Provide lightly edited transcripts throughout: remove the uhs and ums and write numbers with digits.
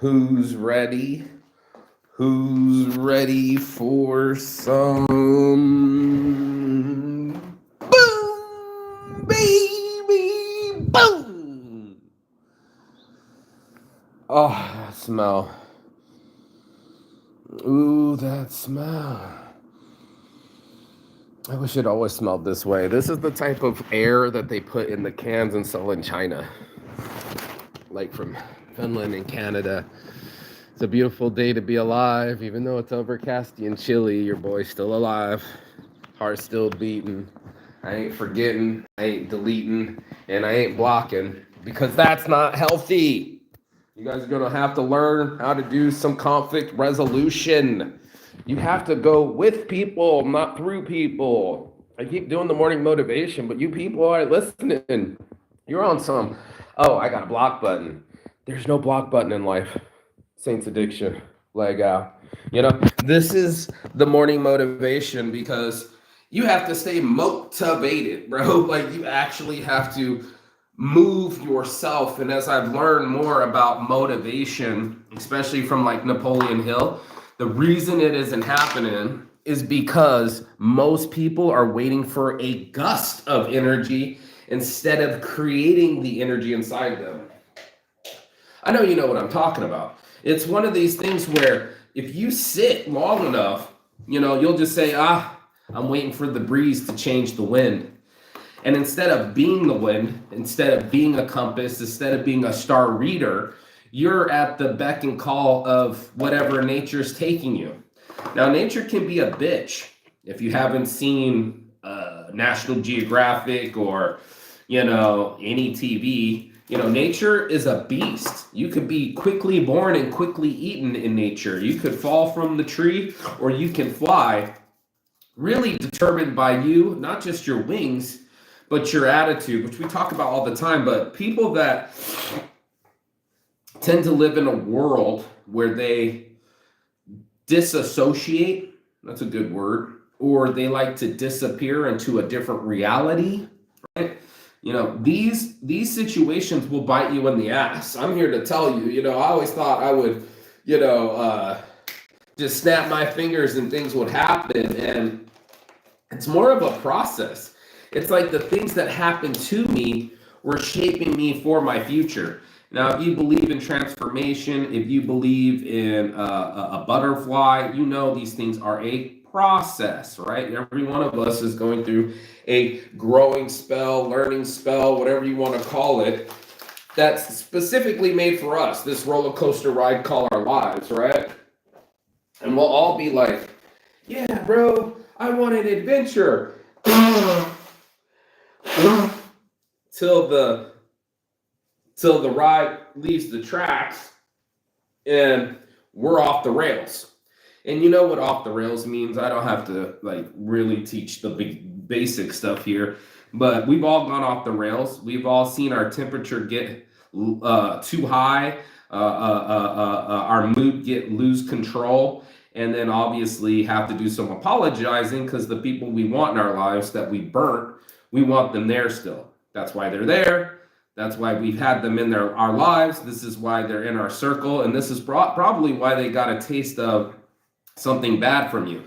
Who's ready? Who's ready for some boom, baby, boom? Oh, that smell. Ooh, that smell. I wish it always smelled this way. This is the type of air that they put in the cans and sell in China, like from Finland and Canada. It's a beautiful day to be alive, even though it's overcasty and chilly. Your boy's still alive, heart still beating. I ain't forgetting, I ain't deleting, and I ain't blocking because that's not healthy. You guys are gonna have to learn how to do some conflict resolution. You have to go with people, not through people. I keep doing the morning motivation, but you people aren't listening. You're on some, oh, I got a block button. There's no block button in life. Saints addiction, leg out. This is the morning motivation because you have to stay motivated, bro. Like you actually have to move yourself. And as I've learned more about motivation, especially from like Napoleon Hill, the reason it isn't happening is because most people are waiting for a gust of energy instead of creating the energy inside them. I know you know what I'm talking about. It's one of these things where if you sit long enough, you'll just say, I'm waiting for the breeze to change the wind. And instead of being the wind, instead of being a compass, instead of being a star reader, you're at the beck and call of whatever nature's taking you. Now, nature can be a bitch. If you haven't seen National Geographic or, any TV, nature is a beast. You could be quickly born and quickly eaten in nature. You could fall from the tree or you can fly, really determined by you, not just your wings, but your attitude, which we talk about all the time. But people that tend to live in a world where they disassociate, that's a good word, or they like to disappear into a different reality, right? These situations will bite you in the ass. I'm here to tell you, I always thought I would, just snap my fingers and things would happen. And it's more of a process. It's like the things that happened to me were shaping me for my future. Now, if you believe in transformation, if you believe in a butterfly, these things are a process, right? Every one of us is going through a growing spell, learning spell, whatever you want to call it, that's specifically made for us, this roller coaster ride called our lives, right? And we'll all be like, yeah, bro, I want an adventure. till the ride leaves the tracks and we're off the rails. And you know what off the rails means? I don't have to really teach the big basic stuff here, but we've all gone off the rails. We've all seen our temperature get too high, our mood lose control, and then obviously have to do some apologizing because the people we want in our lives that we burnt, we want them there still. That's why they're there. That's why we've had them in our lives. This is why they're in our circle. And this is probably why they got a taste of something bad from you.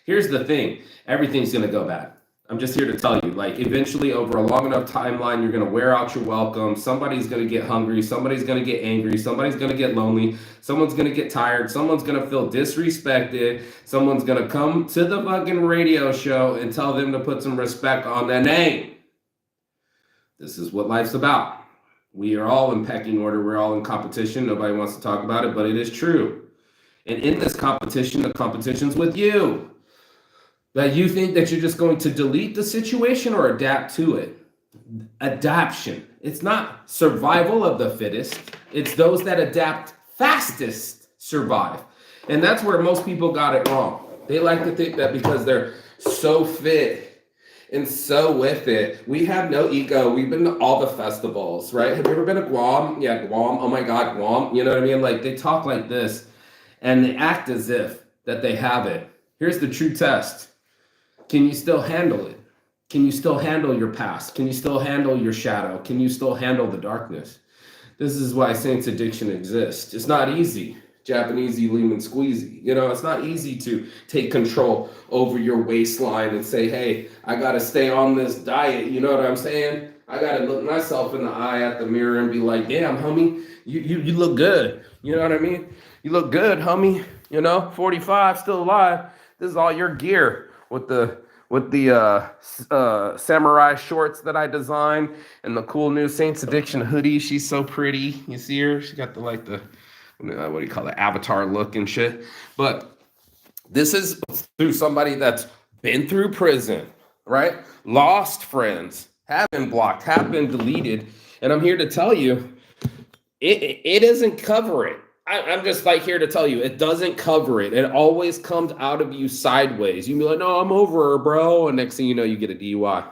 Here's the thing. Everything's going to go bad. I'm just here to tell you, eventually over a long enough timeline, you're going to wear out your welcome. Somebody's going to get hungry. Somebody's going to get angry. Somebody's going to get lonely. Someone's going to get tired. Someone's going to feel disrespected. Someone's going to come to the fucking radio show and tell them to put some respect on their name. This is what life's about. We are all in pecking order. We're all in competition. Nobody wants to talk about it, but it is true. And in this competition, the competition's with you. That you think that you're just going to delete the situation or adapt to it. Adaption. It's not survival of the fittest. It's those that adapt fastest survive. And that's where most people got it wrong. They like to think that because they're so fit and so with it, we have no ego. We've been to all the festivals, right? Have you ever been to Guam? Yeah, Guam. Oh my God, Guam. You know what I mean? They talk like this and they act as if that they have it. Here's the true test. Can you still handle it? Can you still handle your past? Can you still handle your shadow? Can you still handle the darkness? This is why Saints Addiction exists. It's not easy. Japanesey lemon squeezy. You know, it's not easy to take control over your waistline and say, hey, I got to stay on this diet. You know what I'm saying? I got to look myself in the eye at the mirror and be like, damn, homie, you look good. You know what I mean? You look good, homie. You know, 45, still alive. This is all your gear with the samurai shorts that I designed and the cool new Saints Addiction hoodie. She's so pretty. You see her? She got the what do you call it, avatar look and shit. But this is through somebody that's been through prison, right? Lost friends, have been blocked, have been deleted. And I'm here to tell you, it doesn't cover it. I'm just like here to tell you, it doesn't cover it. It always comes out of you sideways. You be like, no, I'm over her, bro. And next thing you know, you get a DUI.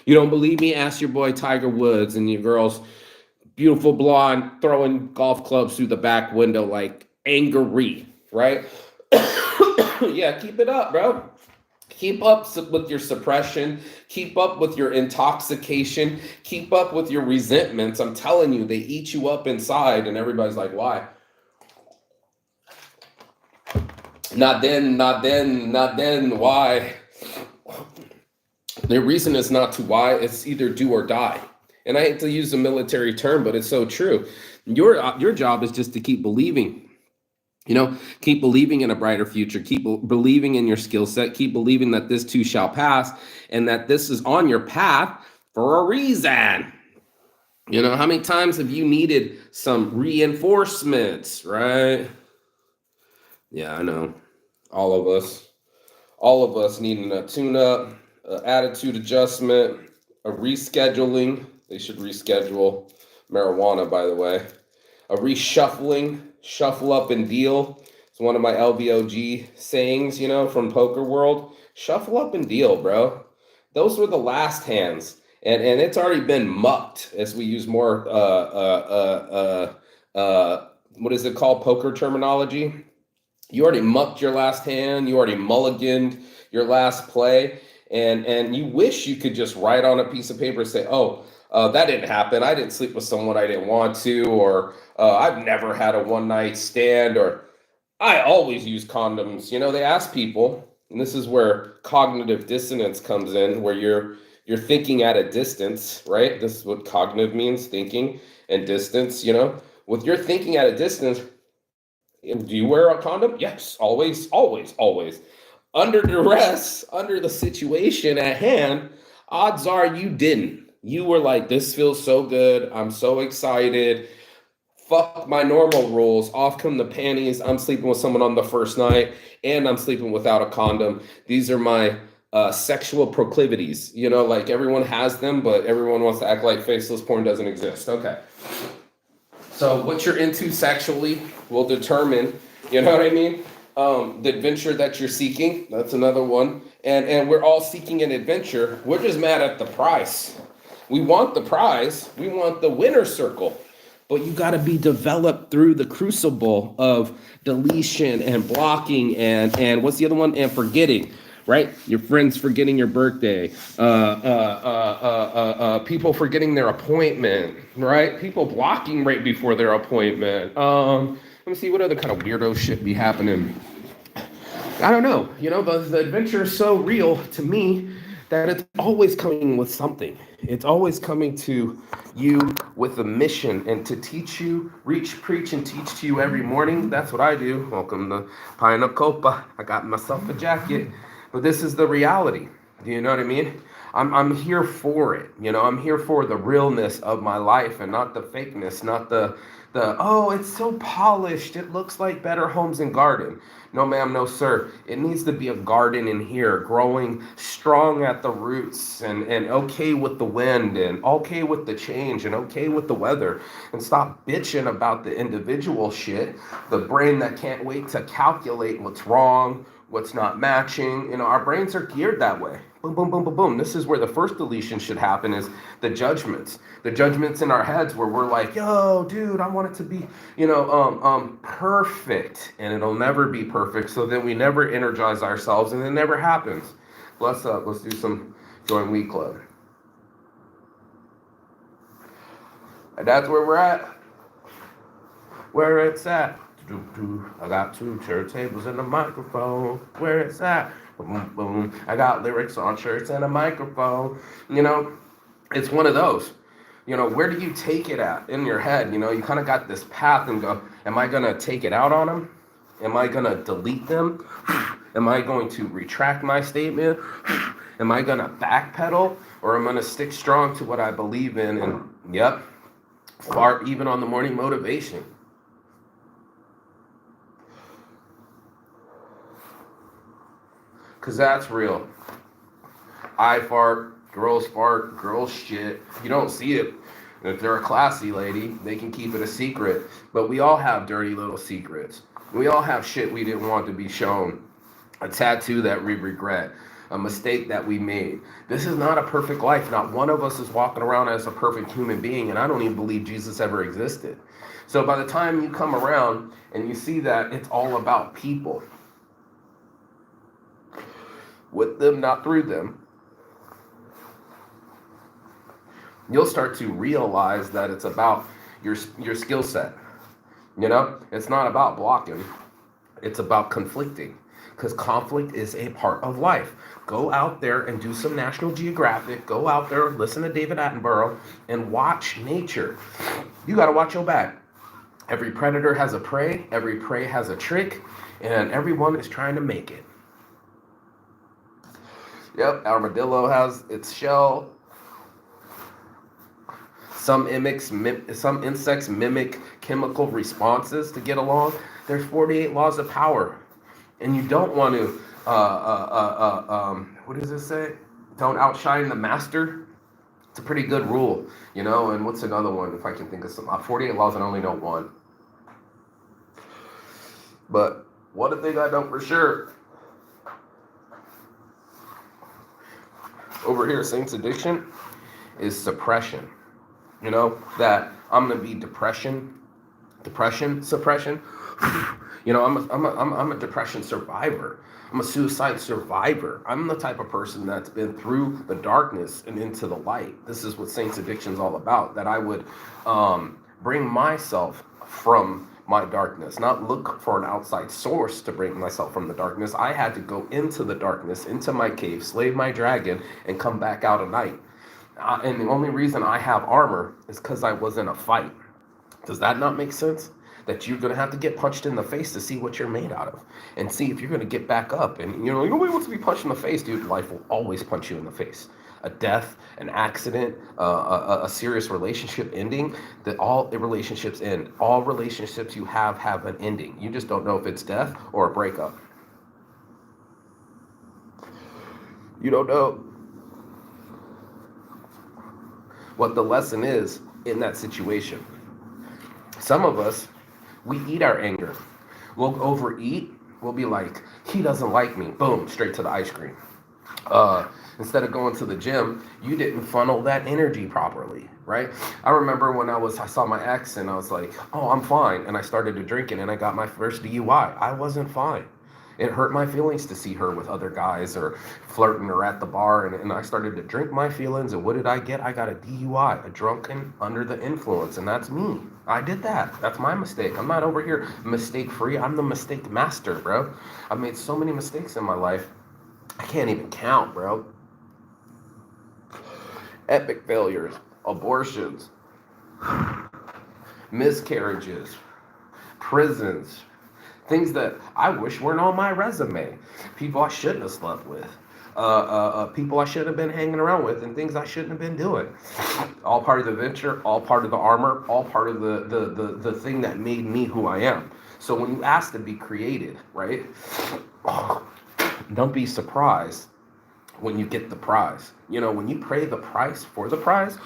You don't believe me? Ask your boy Tiger Woods and your girl's beautiful blonde throwing golf clubs through the back window like angry, right? Yeah, keep it up, bro. Keep up with your suppression. Keep up with your intoxication. Keep up with your resentments. I'm telling you, they eat you up inside, and everybody's like, why? Not then, why? The reason is not to why, it's either do or die. And I hate to use a military term, but it's so true. Your job is just to keep believing. You know, keep believing in a brighter future, keep believing in your skill set, keep believing that this too shall pass and that this is on your path for a reason. You know, how many times have you needed some reinforcements, right? Yeah, I know. All of us needing a tune-up, attitude adjustment, a rescheduling. They should reschedule marijuana, by the way. A reshuffling. Shuffle up and deal. It's one of my LVOG sayings, you know, from Poker World. Shuffle up and deal, bro. Those were the last hands. And it's already been mucked as we use more, what is it called? Poker terminology. You already mucked your last hand. You already mulliganed your last play. And you wish you could just write on a piece of paper and say, oh, that didn't happen. I didn't sleep with someone I didn't want to, or I've never had a one-night stand, or I always use condoms. You know, they ask people, and this is where cognitive dissonance comes in, where you're thinking at a distance, right? This is what cognitive means, thinking and distance, you know. With your thinking at a distance, do you wear a condom? Yes, always, always, always. Under duress, under the situation at hand, odds are you didn't. You were like, this feels so good. I'm so excited. Fuck my normal rules. Off come the panties. I'm sleeping with someone on the first night, and I'm sleeping without a condom. These are my sexual proclivities. You know, like everyone has them, but everyone wants to act like faceless porn doesn't exist. Okay. So what you're into sexually will determine, you know what I mean? The adventure that you're seeking. That's another one. And we're all seeking an adventure. We're just mad at the price. We want the prize. We want the winner circle. But you got to be developed through the crucible of deletion and blocking and what's the other one? And forgetting, right? Your friends forgetting your birthday. People forgetting their appointment, right? People blocking right before their appointment. Let me see what other kind of weirdo shit be happening. I don't know. You know, the adventure is so real to me that it's always coming with something. It's always coming to you with a mission and to teach you, reach, preach, and teach to you every morning. That's what I do. Welcome to Pina Copa. I got myself a jacket. But this is the reality. Do you know what I mean? I'm here for it. You know, I'm here for the realness of my life and not the fakeness, not the oh, it's so polished. It looks like Better Homes and Garden. No, ma'am, no, sir. It needs to be a garden in here, growing strong at the roots and okay with the wind and okay with the change and okay with the weather. And stop bitching about the individual shit, the brain that can't wait to calculate what's wrong, what's not matching. You know, our brains are geared that way. Boom, boom, boom, boom, boom. This is where the first deletion should happen, is the judgments. The judgments in our heads where we're like, yo, dude, I want it to be, you know, perfect. And it'll never be perfect. So then we never energize ourselves and it never happens. Bless up. Let's do some Join We Club. And that's where we're at. Where it's at. I got 2 turntables and a microphone. Where it's at. Boom, boom. I got lyrics on shirts and a microphone. You know, it's one of those. You know, where do you take it at in your head? You know, you kind of got this path and go, am I going to take it out on them? Am I going to delete them? Am I going to retract my statement? Am I going to backpedal? Or am I going to stick strong to what I believe in? And yep, fart even on the morning motivation. Because that's real. I fart, girls shit. You don't see it. If they're a classy lady, they can keep it a secret. But we all have dirty little secrets. We all have shit we didn't want to be shown. A tattoo that we regret. A mistake that we made. This is not a perfect life. Not one of us is walking around as a perfect human being, and I don't even believe Jesus ever existed. So by the time you come around and you see that it's all about people, with them, not through them, you'll start to realize that it's about your skill set. You know, it's not about blocking. It's about conflicting, because conflict is a part of life. Go out there and do some National Geographic. Go out there, listen to David Attenborough, and watch nature. You got to watch your back. Every predator has a prey. Every prey has a trick, and everyone is trying to make it. Yep, armadillo has its shell. Some insects mimic chemical responses to get along. There's 48 laws of power, and you don't want to. What does it say? Don't outshine the master. It's a pretty good rule, you know. And what's another one? If I can think of some, 48 laws and I only know one. But one thing I know for sure. Over here, Saints Addiction is suppression. You know, that I'm gonna be depression suppression. You know, I'm a depression survivor. I'm a suicide survivor. I'm the type of person that's been through the darkness and into the light. This is what Saints Addiction is all about. That I would bring myself from my darkness, not look for an outside source to bring myself from the darkness. I had to go into the darkness, into my cave, slay my dragon, and come back out at night. And the only reason I have armor is because I was in a fight. Does that not make sense? That you're going to have to get punched in the face to see what you're made out of. And see if you're going to get back up. And, you know, nobody wants to be punched in the face, dude. Life will always punch you in the face. A death, an accident, a serious relationship ending, that all relationships end. All relationships you have an ending. You just don't know if it's death or a breakup. You don't know what the lesson is in that situation. Some of us, we eat our anger. We'll overeat. We'll be like, he doesn't like me. Boom, straight to the ice cream. Instead of going to the gym, you didn't funnel that energy properly, right? I remember when I saw my ex and I was like, oh, I'm fine. And I started to drink it and I got my first DUI. I wasn't fine. It hurt my feelings to see her with other guys or flirting or at the bar. And I started to drink my feelings. And what did I get? I got a DUI, a drunken under the influence. And that's me. I did that. That's my mistake. I'm not over here mistake free. I'm the mistake master, bro. I've made so many mistakes in my life. I can't even count, bro. Epic failures, abortions, miscarriages, prisons, things that I wish weren't on my resume. People I shouldn't have slept with. People I shouldn't have been hanging around with, and things I shouldn't have been doing. All part of the venture, all part of the armor, all part of the thing that made me who I am. So when you ask to be created, right? Don't be surprised when you get the prize. You know, when you pay the price for the prize,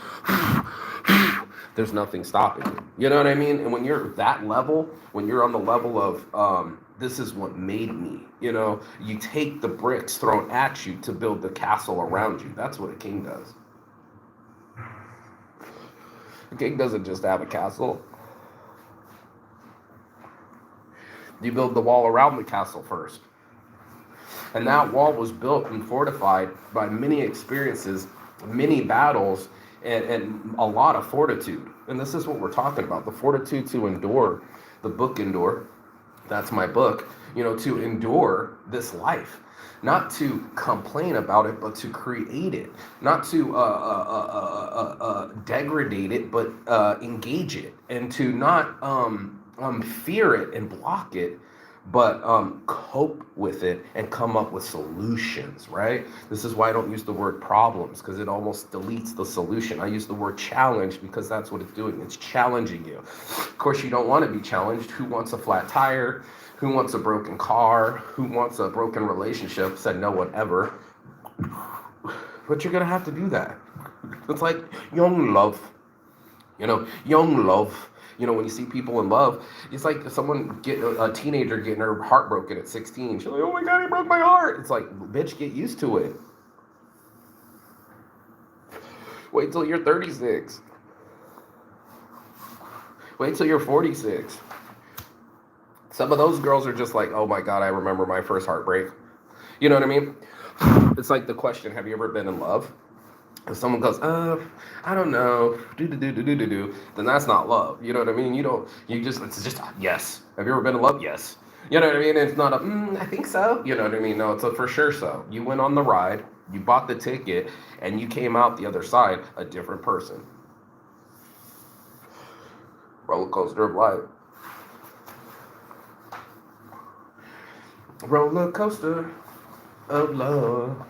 there's nothing stopping you. You know what I mean? And when you're that level, when you're on the level of this is what made me, you know, you take the bricks thrown at you to build the castle around you. That's what a king does. A king doesn't just have a castle. You build the wall around the castle first. And that wall was built and fortified by many experiences, many battles, and a lot of fortitude. And this is what we're talking about, the fortitude to endure, the book Endure. That's my book, to endure this life, not to complain about it, but to create it, not to degrade it, but engage it, and to not fear it and block it, but cope with it and come up with solutions, right? This is why I don't use the word problems, because it almost deletes the solution. I use the word challenge because that's what it's doing. It's challenging you. Of course, you don't want to be challenged. Who wants a flat tire? Who wants a broken car? Who wants a broken relationship? Said no one ever. But you're going to have to do that. It's like young love. Young love. When you see people in love, it's like someone a teenager getting her heart broken at 16. She's like, oh my God, he broke my heart. It's like, bitch, get used to it. Wait till you're 36. Wait till you're 46. Some of those girls are just like, oh my God, I remember my first heartbreak. You know what I mean? It's like the question, have you ever been in love? If someone goes, I don't know, then that's not love. You know what I mean? It's just, yes. Have you ever been in love? Yes. You know what I mean? It's not I think so. You know what I mean? No, it's a for sure so. You went on the ride, you bought the ticket, and you came out the other side a different person. Roller coaster of life. Roller coaster of love.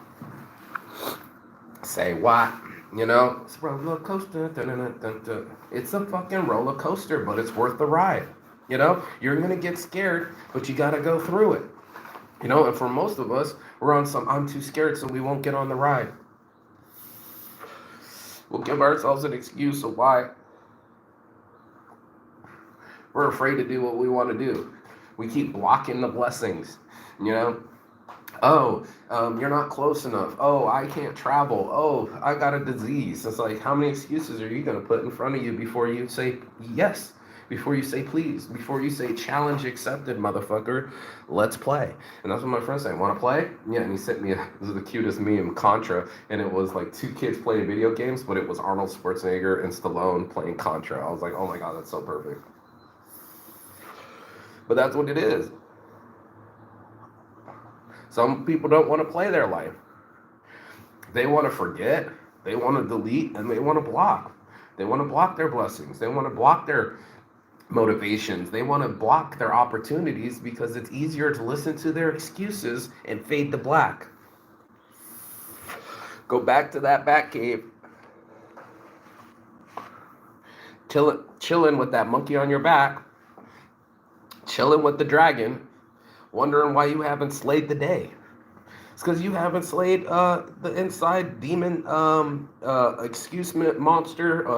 Say what? It's a roller coaster. It's a fucking roller coaster, but it's worth the ride. You're gonna get scared, but you gotta go through it. And for most of us, we're on some I'm too scared, so we won't get on the ride. We'll give ourselves an excuse of why we're afraid to do what we want to do. We keep blocking the blessings, Oh, you're not close enough. Oh, I can't travel. Oh, I got a disease. It's like, how many excuses are you going to put in front of you before you say yes? Before you say please? Before you say challenge accepted, motherfucker? Let's play. And that's what my friend's saying. Want to play? Yeah, and he sent me, this is the cutest meme, Contra, and it was like two kids playing video games, but it was Arnold Schwarzenegger and Stallone playing Contra. I was like, oh my God, that's so perfect. But that's what it is. Some people don't want to play their life. They want to forget, they want to delete, and they want to block. They want to block their blessings. They want to block their motivations. They want to block their opportunities because it's easier to listen to their excuses and fade to black. Go back to that bat cave. Chilling with that monkey on your back. Chilling with the dragon. Wondering why you haven't slayed the day. It's because you haven't slayed the inside demon, monster,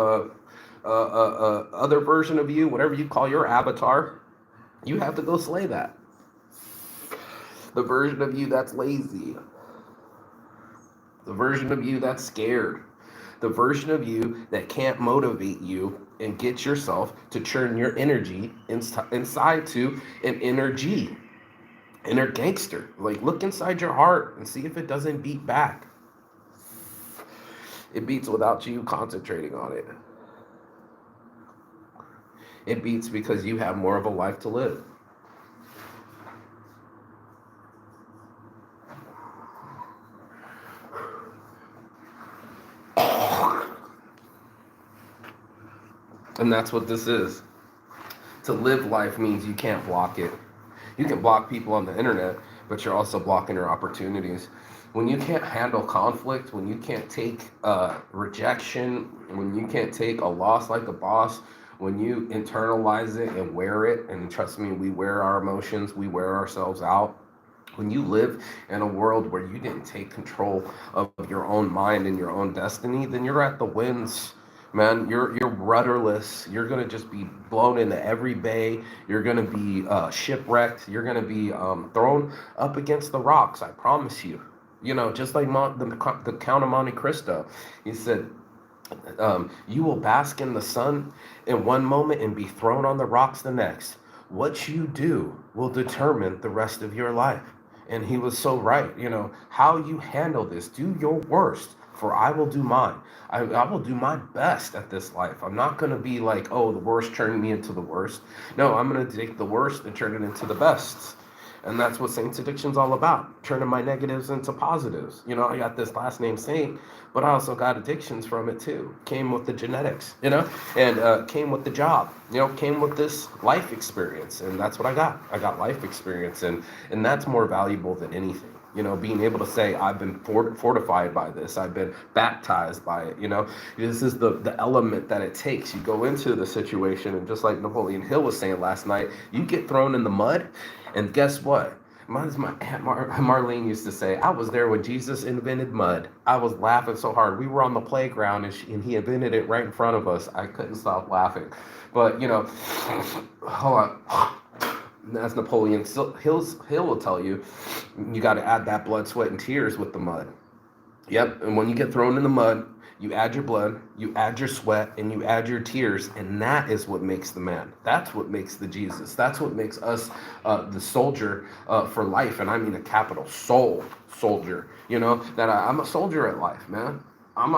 other version of you, whatever you call your avatar. You have to go slay that. The version of you that's lazy. The version of you that's scared. The version of you that can't motivate you and get yourself to turn your energy inside to an energy. Inner gangster. Like, look inside your heart and see if it doesn't beat back. It beats without you concentrating on it. It beats because you have more of a life to live. And that's what this is. To live life means you can't block it. You can block people on the internet, but you're also blocking your opportunities. When you can't handle conflict, when you can't take rejection, when you can't take a loss like a boss, when you internalize it and wear it, and trust me, we wear our emotions, we wear ourselves out. When you live in a world where you didn't take control of your own mind and your own destiny, then you're at the winds. Man, you're rudderless. You're gonna just be blown into every bay. You're gonna be shipwrecked. You're gonna be thrown up against the rocks. I promise you. Just like the Count of Monte Cristo. He said, "You will bask in the sun in one moment and be thrown on the rocks the next. What you do will determine the rest of your life." And he was so right. How you handle this. Do your worst. for I will do mine. I will do my best at this life. I'm not going to be like, oh, the worst turned me into the worst. No, I'm going to take the worst and turn it into the best. And that's what Saint's Addiction's all about, turning my negatives into positives. You know, I got this last name Saint, but I also got addictions from it too. Came with the genetics, you know, and came with the job, you know, came with this life experience. And that's what I got. I got life experience. And that's more valuable than anything. You know, being able to say, I've been fortified by this. I've been baptized by it. You know, this is the element that it takes. You go into the situation, and just like Napoleon Hill was saying last night, you get thrown in the mud, and guess what? My Aunt Marlene used to say, I was there when Jesus invented mud. I was laughing so hard. We were on the playground, and he invented it right in front of us. I couldn't stop laughing. But, you know, hold on. As Napoleon Hill will tell you, you got to add that blood, sweat, and tears with the mud. Yep, and when you get thrown in the mud, you add your blood, you add your sweat, and you add your tears, and that is what makes the man. That's what makes the Jesus. That's what makes us the soldier for life, and I mean a capital soldier. You know that I'm a soldier at life, man. I'm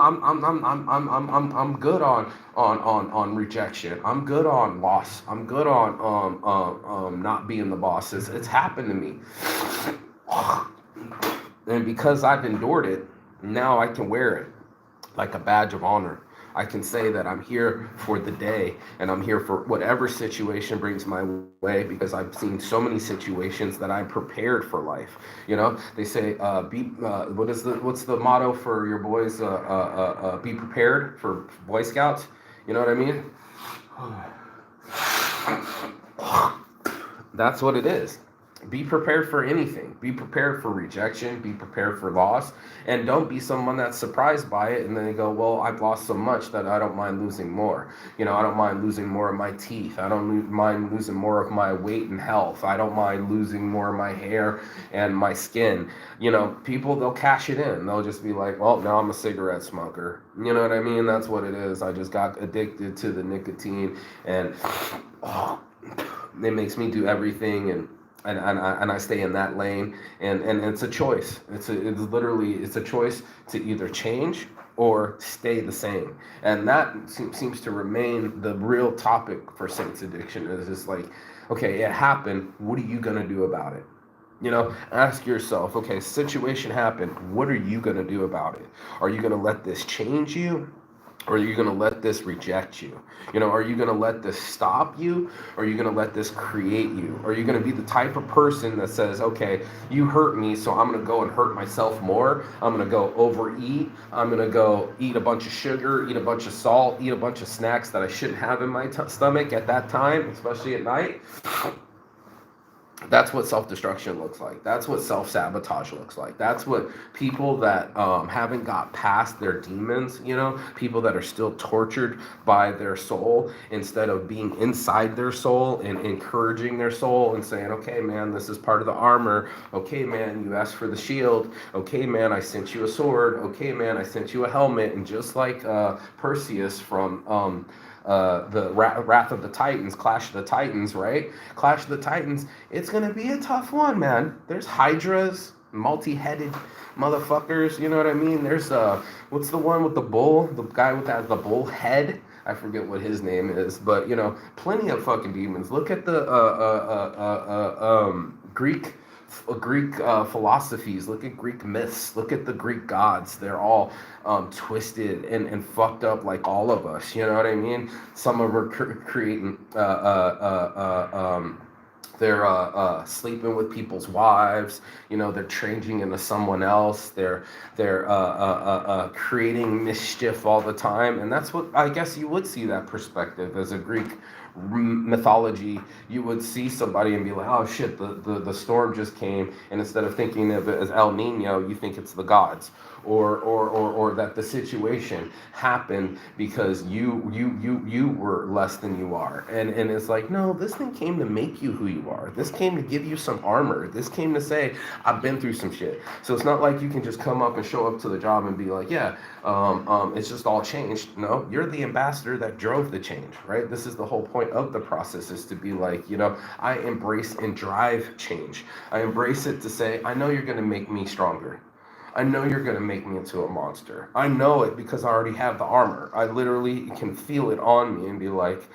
good on rejection. I'm good on loss. I'm good on not being the boss. It's happened to me, and because I've endured it, now I can wear it like a badge of honor. I can say that I'm here for the day, and I'm here for whatever situation brings my way, because I've seen so many situations that I'm prepared for life. You know, they say, what's the motto for your boys? Be prepared for Boy Scouts. You know what I mean? That's what it is. Be prepared for anything. Be prepared for rejection. Be prepared for loss. And don't be someone that's surprised by it and then they go, well, I've lost so much that I don't mind losing more. You know, I don't mind losing more of my teeth. I don't mind losing more of my weight and health. I don't mind losing more of my hair and my skin. You know, people, they'll cash it in. They'll just be like, well, now I'm a cigarette smoker. You know what I mean? That's what it is. I just got addicted to the nicotine, and it makes me do everything, and I stay in that lane, and it's a choice. It's a choice to either change or stay the same, and that seems to remain the real topic for Saints Addiction. Is just like, okay, it happened. What are you gonna do about it? You know, ask yourself, okay, situation happened. What are you gonna do about it? Are you gonna let this change you? Or are you going to let this reject you? You know, are you going to let this stop you? Or are you going to let this create you? Are you going to be the type of person that says, okay, you hurt me, so I'm going to go and hurt myself more. I'm going to go overeat. I'm going to go eat a bunch of sugar, eat a bunch of salt, eat a bunch of snacks that I shouldn't have in my stomach at that time, especially at night. That's what self-destruction looks like. That's what self-sabotage looks like. That's what people that haven't got past their demons, you know, people that are still tortured by their soul, instead of being inside their soul and encouraging their soul and saying, okay, man, this is part of the armor. Okay, man, you asked for the shield. Okay, man, I sent you a sword. Okay, man, I sent you a helmet. And just like Perseus from the Wrath of the Titans, Clash of the Titans, right? Clash of the Titans, it's going to be a tough one, man. There's hydras, multi-headed motherfuckers, you know what I mean? There's, what's the one with the bull? The guy with the bull head? I forget what his name is, but, you know, plenty of fucking demons. Look at the Greek philosophies. Look at Greek myths. Look at the Greek gods. They're all twisted and fucked up like all of us. You know what I mean? Some of them are creating they're sleeping with people's wives. You know, they're changing into someone else. They're creating mischief all the time, and that's what I guess you would see that perspective as a Greek mythology. You would see somebody and be like, oh shit, the storm just came, and instead of thinking of it as El Nino, you think it's the gods, or that the situation happened because you were less than you are, and it's like, no, this thing came to make you who you are. This came to give you some armor. This came to say, I've been through some shit. So it's not like you can just come up and show up to the job and be like, yeah, it's just all changed. No, you're the ambassador that drove the change, right? This is the whole point of the process, is to be like, you know, I embrace and drive change. I embrace it to say, I know you're going to make me stronger. I know you're going to make me into a monster. I know it because I already have the armor. I literally can feel it on me and be like,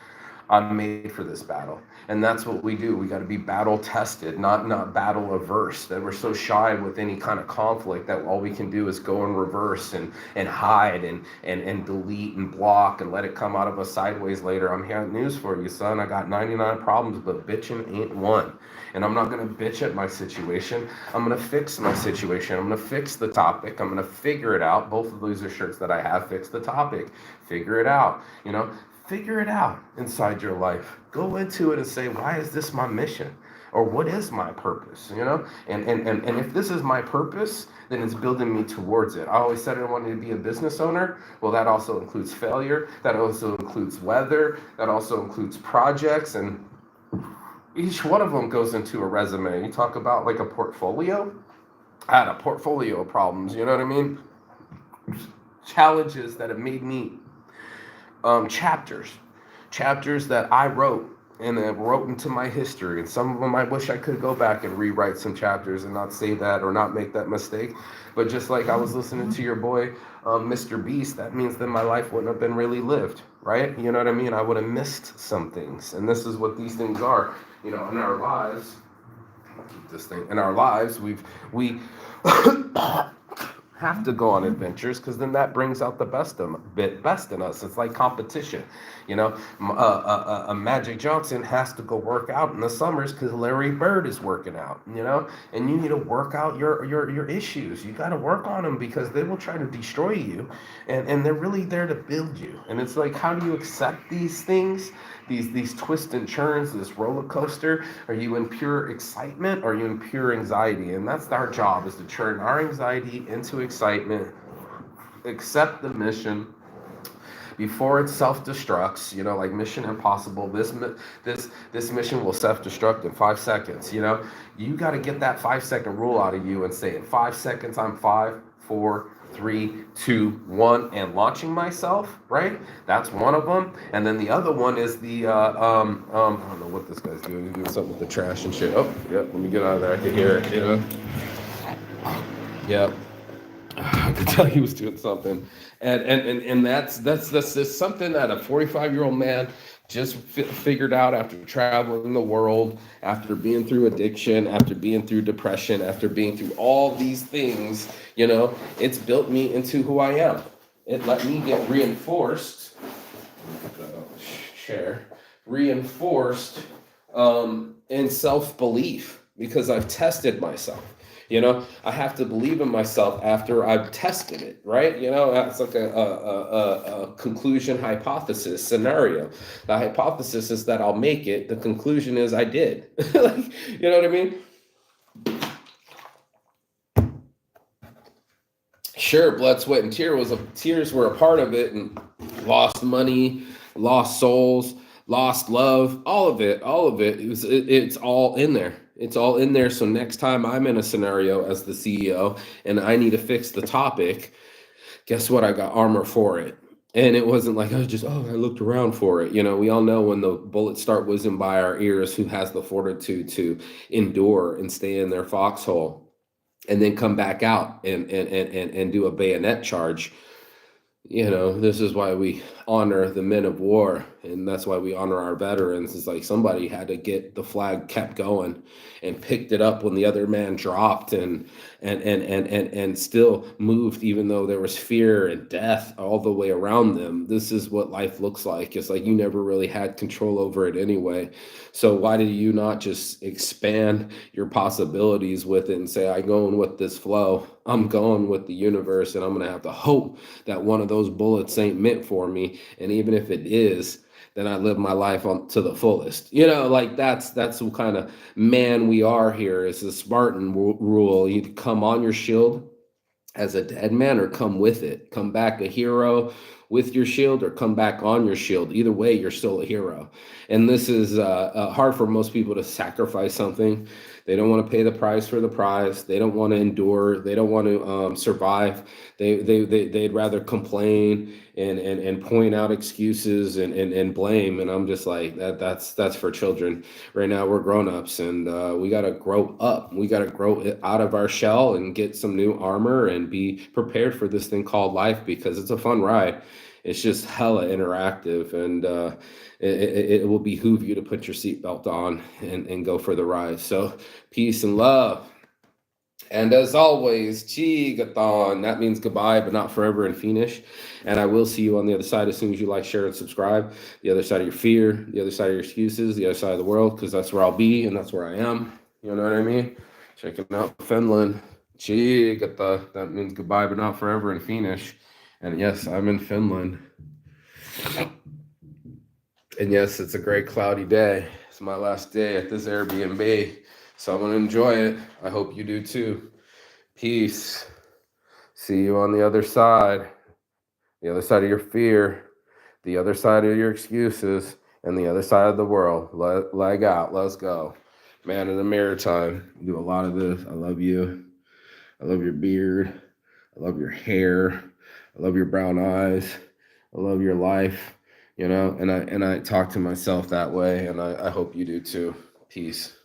I'm made for this battle. And that's what we do. We got to be battle tested, not battle averse. That we're so shy with any kind of conflict that all we can do is go in reverse and hide and delete and block and let it come out of us sideways later. I'm hearing news for you, son. I got 99 problems, but bitching ain't one. And I'm not going to bitch at my situation. I'm going to fix my situation. I'm going to fix the topic. I'm going to figure it out. Both of those are shirts that I have. Fix the topic. Figure it out. Figure it out inside your life. Go into it and say, why is this my mission? Or what is my purpose? And if this is my purpose, then it's building me towards it. I always said I wanted to be a business owner. Well, that also includes failure. That also includes weather. That also includes projects. And each one of them goes into a resume. You talk about like a portfolio. I had a portfolio of problems, you know what I mean? Challenges that have made me chapters that I wrote and wrote into my history. And some of them I wish I could go back and rewrite some chapters and not say that or not make that mistake. But just like I was listening to your boy, Mr. Beast, that means that my life wouldn't have been really lived, right? You know what I mean? I would have missed some things. And this is what these things are, in our lives. In our lives, we have to go on adventures because then that brings out the best in us. It's like competition. A Magic Johnson has to go work out in the summers because Larry Bird is working out, and you need to work out your issues. You got to work on them because they will try to destroy you, and they're really there to build you. And it's like, how do you accept these things? These twists and turns, this roller coaster? Are you in pure excitement or are you in pure anxiety? And that's our job, is to turn our anxiety into excitement, accept the mission before it self-destructs, like Mission Impossible. This mission will self-destruct in 5 seconds. You got to get that 5-second rule out of you and say, in 5 seconds, I'm 5, 4, 3, 2, 1, and launching myself, right? That's one of them. And then the other one is the I don't know what this guy's doing. He's doing something with the trash and shit. Oh, yeah, let me get out of there. I can hear it, Yeah. I could tell he was doing something. And that's something that a 45-year-old man just figured out after traveling the world, after being through addiction, after being through depression, after being through all these things. It's built me into who I am. It let me get reinforced in self-belief because I've tested myself. I have to believe in myself after I've tested it, right? That's like a conclusion hypothesis scenario. The hypothesis is that I'll make it. The conclusion is I did. You know what I mean? Sure, blood, sweat, and tears were a part of it, and lost money, lost souls, lost love, all of it. It's all in there. It's all in there. So next time I'm in a scenario as the CEO and I need to fix the topic, guess what? I got armor for it. And it wasn't like I looked around for it. We all know when the bullets start whizzing by our ears, who has the fortitude to endure and stay in their foxhole and then come back out and do a bayonet charge. This is why we honor the men of war, and that's why we honor our veterans. It's like somebody had to get the flag kept going and picked it up when the other man dropped and still moved, even though there was fear and death all the way around them. This is what life looks like. It's like you never really had control over it anyway. So why did you not just expand your possibilities with it and say, I'm going with this flow. I'm going with the universe, and I'm going to have to hope that one of those bullets ain't meant for me. And even if it is, then I live my life to the fullest. That's what kind of man we are here. It's the Spartan rule. You come on your shield as a dead man or come with it. Come back a hero with your shield or come back on your shield. Either way, you're still a hero. And this is hard for most people to sacrifice something. They don't want to pay the price for the prize. They don't want to endure. They don't want to survive. They'd rather complain and point out excuses and blame. And I'm just like, that's for children. Right now we're grown-ups, and we got to grow up. We got to grow out of our shell and get some new armor and be prepared for this thing called life, because it's a fun ride. It's just hella interactive, and it will behoove you to put your seatbelt on and go for the ride. So peace and love. And as always, Chigathon. That means goodbye, but not forever in Finnish. And I will see you on the other side as soon as you like, share, and subscribe. The other side of your fear, the other side of your excuses, the other side of the world, because that's where I'll be and that's where I am. You know what I mean? Checking out Finland. Chigatha. That means goodbye, but not forever in Finnish. And yes, I'm in Finland. And yes, it's a great cloudy day. It's my last day at this Airbnb. So I'm going to enjoy it. I hope you do too. Peace. See you on the other side. The other side of your fear. The other side of your excuses. And the other side of the world. Leg out. Let's go. Man in the mirror time. We do a lot of this. I love you. I love your beard. I love your hair. I love your brown eyes. I love your life. You know, and I talk to myself that way, and I hope you do too. Peace.